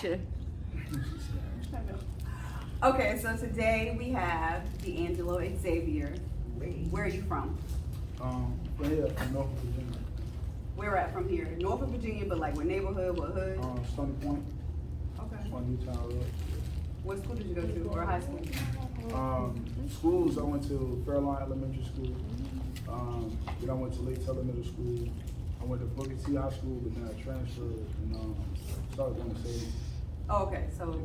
action. Okay, so today we have DeAngelo Xavier. Where are you from? From here, from Norfolk, Virginia. Where at from here? Norfolk, Virginia, but like what neighborhood, what hood? Stony Point. Okay. On Newtown Road. What school did you go to, or high school? Schools, I went to Fairlawn Elementary School. Then I went to Lake Teller Middle School. I went to Booker T High School, but then I transferred and started going to Sadie. Oh, okay, so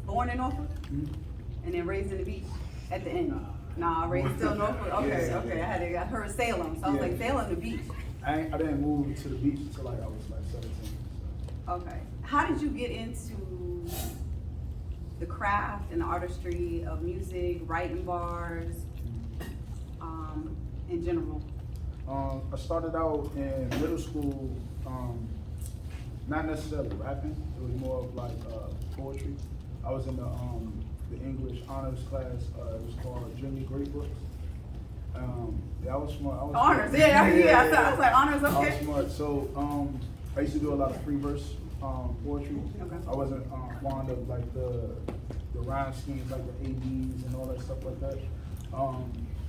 born in Norfolk, and then raised in the beach at the end. Nah, raised still Norfolk. Okay, Yeah. okay. I heard Salem, so I was like Salem, the beach. I didn't move to the beach until like I was like 17. So. Okay. How did you get into the craft and the artistry of music, writing bars, in general? I started out in middle school, not necessarily rapping. It was more of like poetry. I was in the English honors class. It was called Junior Great Books. Yeah, I was smart. Honors, smart. yeah. I was like honors, okay. I was smart. So I used to do a lot of free verse poetry. Okay. I wasn't fond of like the rhyme schemes, like the ABs and all that stuff like that.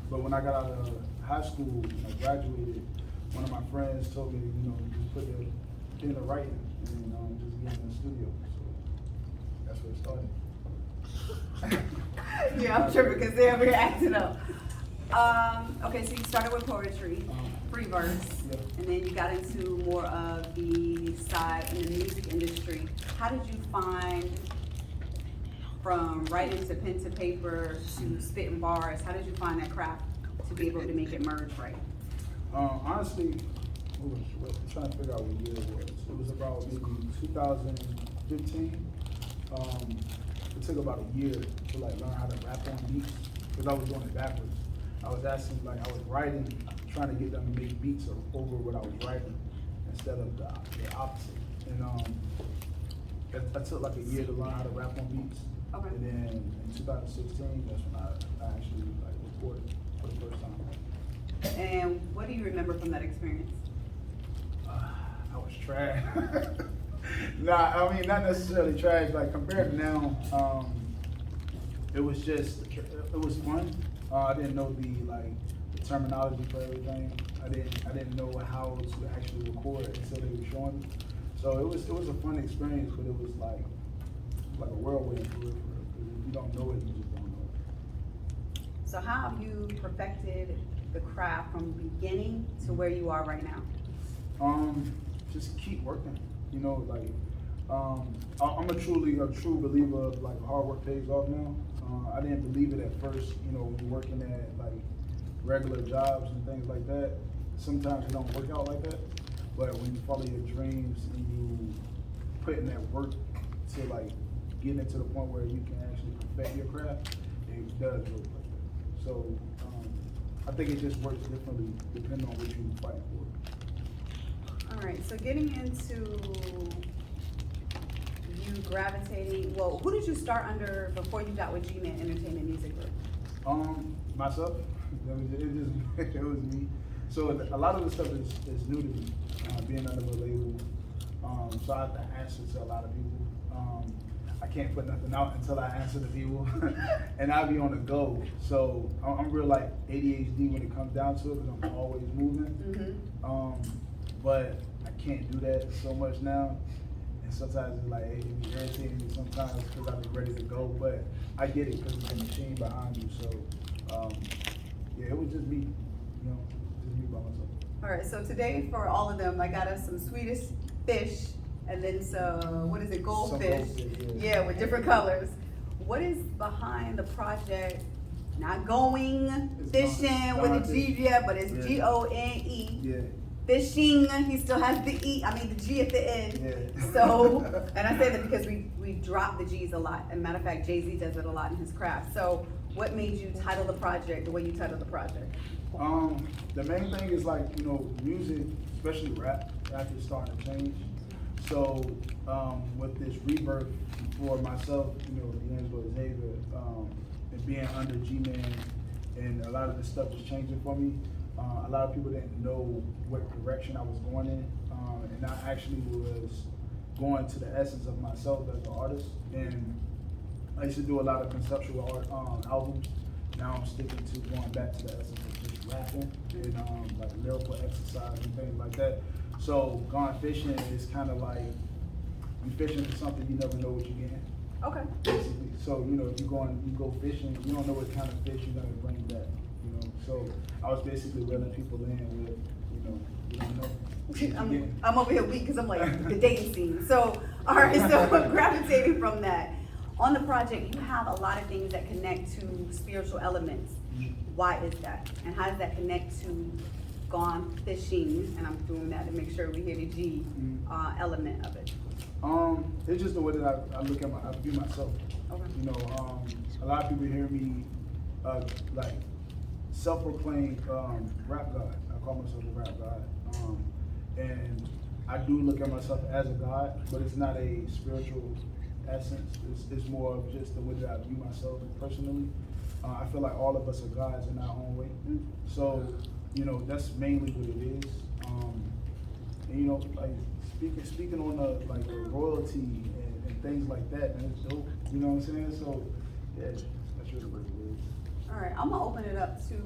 But when I got out of high school, I graduated. One of my friends told me, just put it into writing and just get in the studio. So that's where it started. Yeah, I'm sure because they're over here acting up. Okay, so you started with poetry, free verse, Yeah. and then you got into more of the side in the music industry. How did you find from writing to pen to paper to spitting bars? How did you find that craft to be able to make it merge right? Honestly, I'm trying to figure out what year it was. It was about maybe 2015. It took about a year to like learn how to rap on beats because I was doing it backwards. I was asking, like, I was writing, trying to get them to make beats over what I was writing instead of the opposite. And that took like a year to learn how to rap on beats. Okay. And then in 2016, that's when I actually like recorded for the first time. And what do you remember from that experience? I was trash. Nah, I mean, not necessarily trash. Like, compared to now, it was fun. I didn't know the terminology for everything. I didn't know how to actually record until they were showing me. So it was a fun experience, but it was like a whirlwind for real. Because if you don't know it, you just don't know it. So how have you perfected the craft from beginning to where you are right now? Just keep working. I'm a true believer of like hard work pays off now. I didn't believe it at first, when you're working at like regular jobs and things like that. Sometimes it don't work out like that. But when you follow your dreams and you put in that work to like get into the point where you can actually perfect your craft, it does work like that. So I think it just works differently depending on what you're fighting for. All right, so getting into you gravitating, well, who did you start under before you got with G-Man Entertainment Music Group? Myself. It was me. So a lot of the stuff is new to me, being under a label. So I have to answer to a lot of people. I can't put nothing out until I answer to people, and I'll be on the go. So I'm real like ADHD when it comes down to it, because I'm always moving. But I can't do that so much now. And sometimes it's like, hey, it be irritating me sometimes because I've been ready to go. But I get it because there's a machine behind you. So yeah, it was just me, just me by myself. All right, so today for all of them, I got us some Swedish Fish and then some, what is it, goldfish? Yeah, with different colors. What is behind the project? Not going fishing with a G yet, but it's G-O-N-E. Yeah. Fishing, he still has the the G at the end. Yeah. So, and I say that because we drop the G's a lot. As a matter of fact, Jay-Z does it a lot in his craft. So what made you title the project the way you titled the project? The main thing is like, music, especially rap is starting to change. So with this rebirth for myself, DeAngelo Xavier, and being under G-Man, and a lot of this stuff is changing for me. A lot of people didn't know what direction I was going in, and I actually was going to the essence of myself as an artist. And I used to do a lot of conceptual art albums. Now I'm sticking to going back to the essence of just rapping and like lyrical exercise and things like that. So going fishing is kind of like you fishing for something you never know what you're getting. Okay. Basically. So if you go fishing, you don't know what kind of fish you're gonna bring back. So I was basically reeling people in with you don't know. I'm over here weak because I'm like the dating scene. So all right, so gravitating from that. On the project, you have a lot of things that connect to spiritual elements. Why is that? And how does that connect to gone fishing? And I'm doing that to make sure we hear the G element of it. It's just the way that I look at I view myself. Okay. A lot of people hear me like self-proclaimed rap god. I call myself a rap god. And I do look at myself as a god, but it's not a spiritual essence. It's more of just the way that I view myself personally. I feel like all of us are gods in our own way. So, that's mainly what it is. And like speaking on the royalty and things like that, and it's dope. You know what I'm saying? So, yeah, that's really what it is. All right, I'm gonna open it up to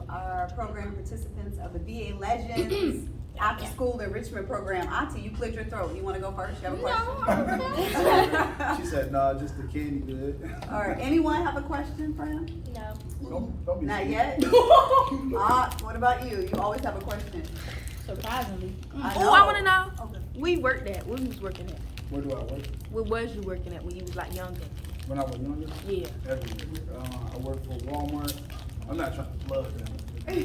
our program participants of the VA Legends After School Enrichment Program. Auntie, you cleared your throat. You wanna go first? You have a question? She said, "No, just the candy good." All right, anyone have a question for him? No. Don't be Not scared. yet? What about you? You always have a question. Surprisingly. Oh, I want to know. Okay. We worked at. Where you was working at? Where do I work? Where was you working at when you was like younger? When I was younger? Yeah. Everywhere. I work for Walmart. I'm not trying to plug them.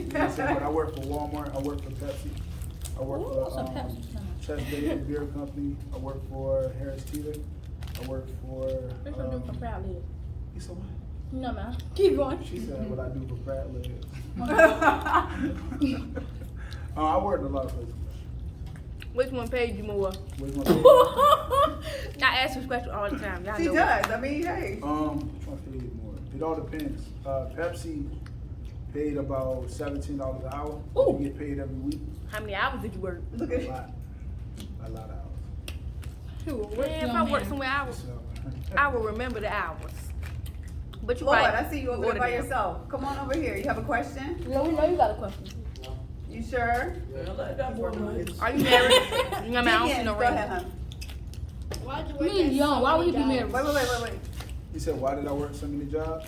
But I work for Walmart. I work for Pepsi. I work for Chesapeake Beer Company. I work for Harris Teeter. I work for. What you do for Proud Live? You said what? No, man. Keep going. She said what I do for Pratt Live. I work in a lot of places. Which one paid you more? Which one? I ask this question all the time. Y'all She know does. I mean, hey. I'm trying to pay you more. It all depends. Pepsi paid about $17 an hour. Ooh. You get paid every week. How many hours did you work? Look A at lot of hours. Man, if I work somewhere, I will remember the hours. But you Lord, right. I see you over there by yourself. Come on over here. You have a question? No, we know you got a question. You sure? Are you married? I mean, I don't see Yes, no go ring. ahead, hon. Why'd you work He's young. Why would he be married? Wait. You said, why did I work so many jobs?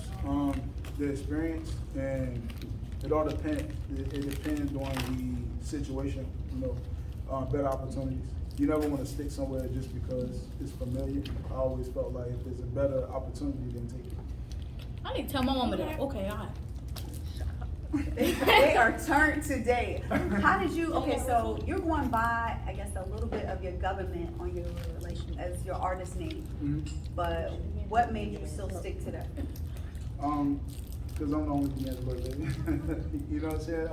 The experience, and it all depends. It depends on the situation, better opportunities. You never want to stick somewhere just because it's familiar. I always felt like if there's a better opportunity, then take it. I need to tell my mama that. Okay, all right. They are turned today. How did you, okay, so you're going by, I guess, a little bit of your government on your, like, as your artist name. But what made you still stick to that? Because I'm the only DeAngelo baby. You know what I'm saying?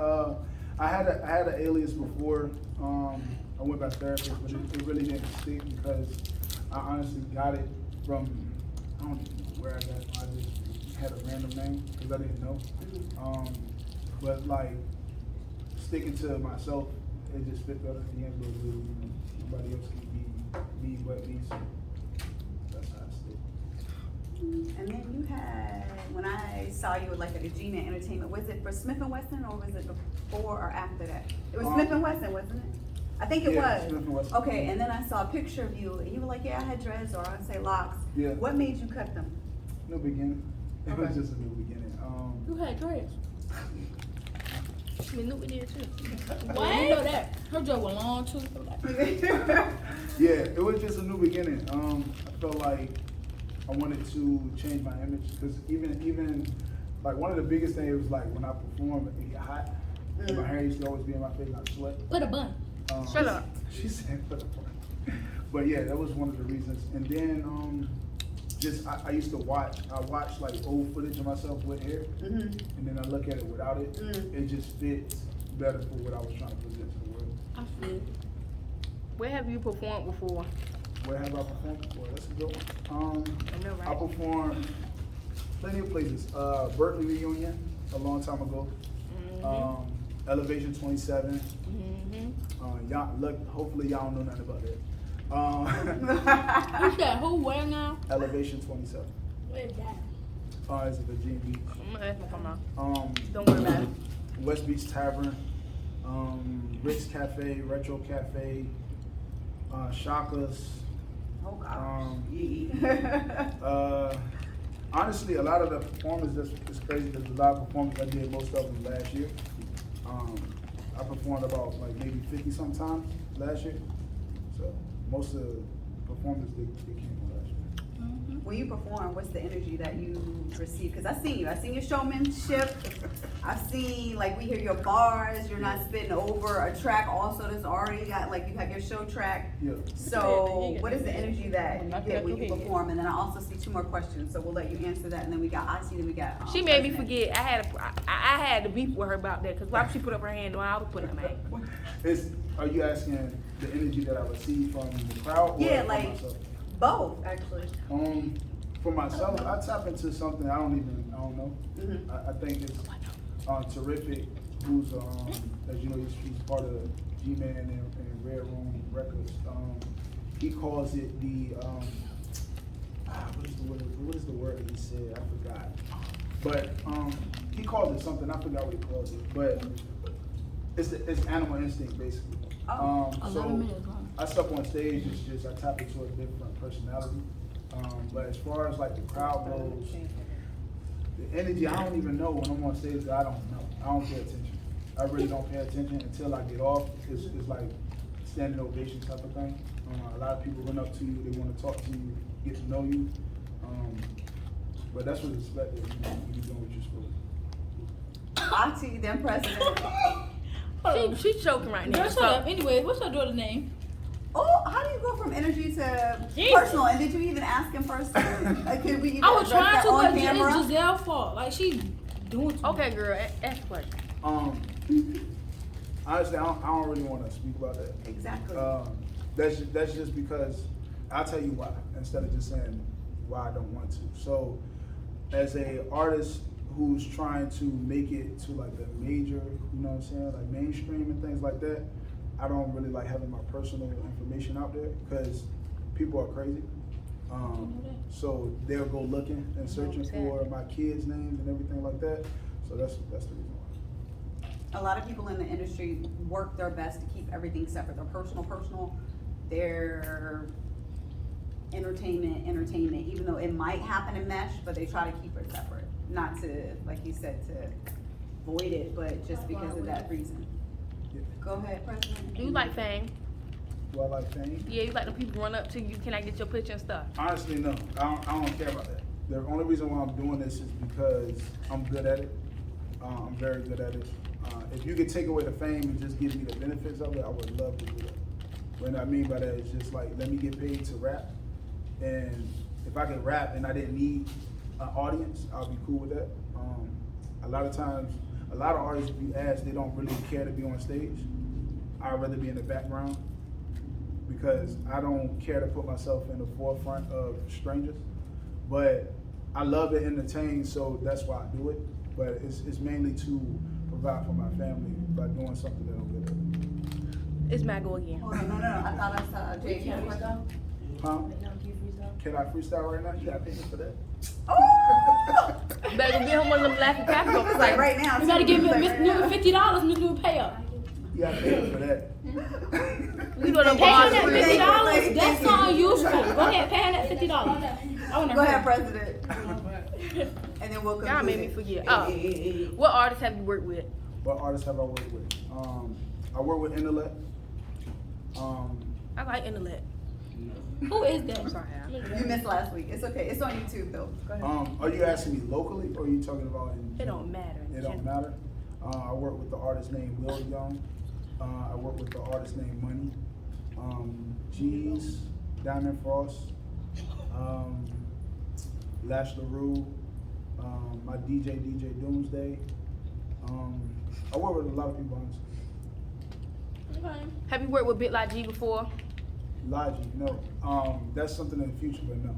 I had an alias before. I went by therapist, but it really didn't stick because I honestly got it from, I don't even know where I got it. I just had a random name because I didn't know. But like sticking to myself, it just fit better. DeAngelo baby. Nobody else can be me but me. So that's how I stick. And then you had, when I saw you like at Regina Entertainment, was it for Smith & Wesson or was it before or after that? It was Smith & Wesson, wasn't it? I think it was. Smith & Wesson. Okay, and then I saw a picture of you and you were like, yeah, I had dreads or I'd say locks. Yeah. What made you cut them? New beginning. It Okay. was just a new beginning. You had dreads. I mean, Luke did too. Why you know that? Her dread was long too. Yeah, it was just a new beginning. I felt like I wanted to change my image because even like one of the biggest things was like when I perform, it get hot. And my hair used to always be in my face, I sweat. Put a bun. Shut up. She said put a bun. But yeah, that was one of the reasons. And then I used to watch like old footage of myself with hair, and then I look at it without it. It just fits better for what I was trying to present to the world. I feel. Where have you performed before? Where have I performed before? That's a good one. I know, right? I performed plenty of places. Berkeley Reunion a long time ago. Elevation 27. Y'all hopefully y'all don't know nothing about that. You said who? Where now? Elevation 27. Where's that? It's at Virginia Beach. I'm gonna ask my mom. Don't worry about it. West Beach Tavern, Ritz Cafe, Retro Cafe, Shaka's. Oh gosh. Honestly, a lot of the performers, it's crazy because a lot of performers, I did most of them last year. I performed about like maybe 50 sometimes last year. So most of the performers, they came from last year. When you perform, what's the energy that you receive? Because I've seen your showmanship. I've seen, like, we hear your bars, you're not spitting over a track also that's already got, like, you have your show track. Yeah. So what is the energy that you get when you perform? And then I also see 2 more questions, so we'll let you answer that. And then we got Ozzy, then we got She made me President. forget. I had to beef with her about that because why would she put up her hand when I was putting up my hand? Are you asking the energy that I receive from the crowd? Or Yeah, from like myself? both, actually. For myself, I tap into something I don't know. Mhm. I think it's Terrific, who's as you know, he's part of G-Man and Red Room Records. He calls it the what is the word that he said? I forgot. But he calls it something. I forgot what he calls it. But it's animal instinct basically. Oh. 11 So minutes long. I step on stage. It's just I tap into a different personality. But as far as like the crowd goes, the energy, I don't even know when I'm on stage. I don't know. I don't pay attention. I really don't pay attention until I get off. It's like standing ovation type of thing. A lot of people run up to you. They want to talk to you, get to know you. But that's what's expected when you're doing what you're supposed to. Ozzy, then President. She's choking right now. Girl, shut up. Anyway, what's her daughter's name? Oh, how do you go from energy to Jesus. personal? And did you even ask him first? Could we even I was address trying that to, on but camera? it's Giselle's fault. Like, she doing too much. Okay, girl, ask the question. Honestly, I don't really want to speak about that. Exactly. That's just because I'll tell you why instead of just saying why I don't want to. So, as a artist who's trying to make it to like the major, you know what I'm saying, like mainstream and things like that, I don't really like having my personal information out there because people are crazy. So they'll go looking and searching for my kids' names and everything like that. So that's the reason why. A lot of people in the industry work their best to keep everything separate. Their personal, their entertainment, even though it might happen in mesh, but they try to keep it separate. Not to, like you said, to void it, but just because of that reason. Yeah. Go ahead, President. Do you like fame? Do I like fame? Yeah, you like the people run up to you. Can I get your picture and stuff? Honestly, no. I don't care about that. The only reason why I'm doing this is because I'm good at it. I'm very good at it. If you could take away the fame and just give me the benefits of it, I would love to do that. What I mean by that is just like, let me get paid to rap. And if I could rap and I didn't need an audience, I'll be cool with that. A lot of times, a lot of artists, if you ask, they don't really care to be on stage. I'd rather be in the background because I don't care to put myself in the forefront of strangers. But I love to entertain, so that's why I do it. But it's mainly to provide for my family by doing something that I'm good at. It's Matt go again. Hold on, no. I thought I saw Jay. Huh? Can I freestyle right now? You gotta pay me for that. Oh! Better give him one of them laughing capitals. It's like right now. You gotta give Like, Miss Newman $50 and do a pay up. You gotta pay me for that. We go to Pay him bars. that Thank you. $50. That's something useful. Go ahead, pay him that $50. I wanna Go ahead, hear. President. And then we'll Y'all made me forget. Oh, what artists have you worked with? What artists have I worked with? I work with Intellect. I like Intellect. Who is that? I'm sorry. You missed last week. It's okay. It's on YouTube though. Go ahead. Are you asking me locally or are you talking about in It don't matter. It don't matter. I work with the artist named Will Young. I work with the artist named Money. G's, Diamond Frost, Lash LaRue, my DJ Doomsday. I work with a lot of people, honestly. Have you worked with Bit Like G before? Logic, no. That's something in the future, but no.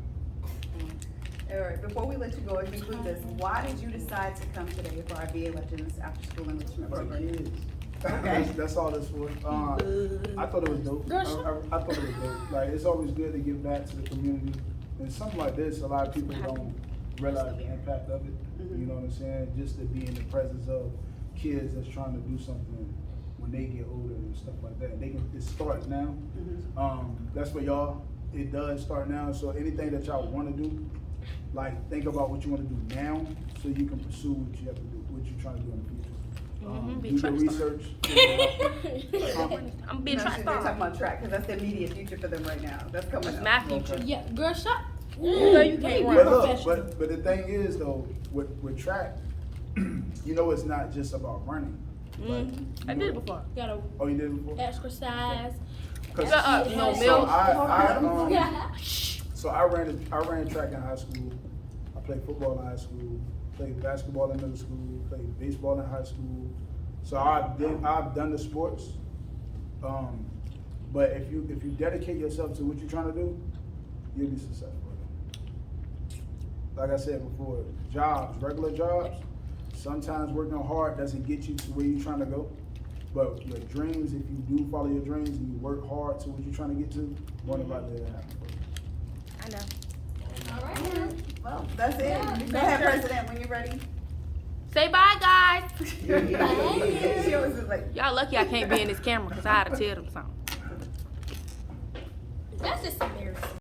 All right. Before we let you go and conclude this, why did you decide to come today for our VA Legends After School Enrichment For the Program? kids. Okay. That's all it's for. I thought it was dope. Girl, I thought it was dope. Like, it's always good to give back to the community. And something like this, a lot of people don't realize the impact of it. You know what I'm saying? Just to be in the presence of kids that's trying to do something when they get older and stuff like that. It starts now. That's for y'all. It does start now. So anything that y'all want to do, like, think about what you want to do now so you can pursue what you have to do, what you're trying to do in the future. Be Do track your star. research. I'm being No, track they're talking star. about track, because that's the immediate future for them right now. That's coming That's up. my future. Okay. Yeah, girl, shut. Girl, you can't Be But run. look, professional. but the thing is though, with track, you know, it's not just about running. Like, I did it before. Gotta Oh, you did it before? exercise. 'Cause- Shut up, no so milk. so I ran track in high school. I played football in high school. Played basketball in middle school. Played baseball in high school. So I've done the sports. But if you dedicate yourself to what you're trying to do, you'll be successful. Like I said before, regular jobs, sometimes working hard doesn't get you to where you're trying to go. But your dreams, if you do follow your dreams and you work hard to what you're trying to get to, more than likely it'll happen for you. I know. All right. Well, that's it. Go ahead, President, when you're ready. Say bye, guys. She always is like, Y'all lucky I can't be in this camera because I had to tell them something. That's just embarrassing.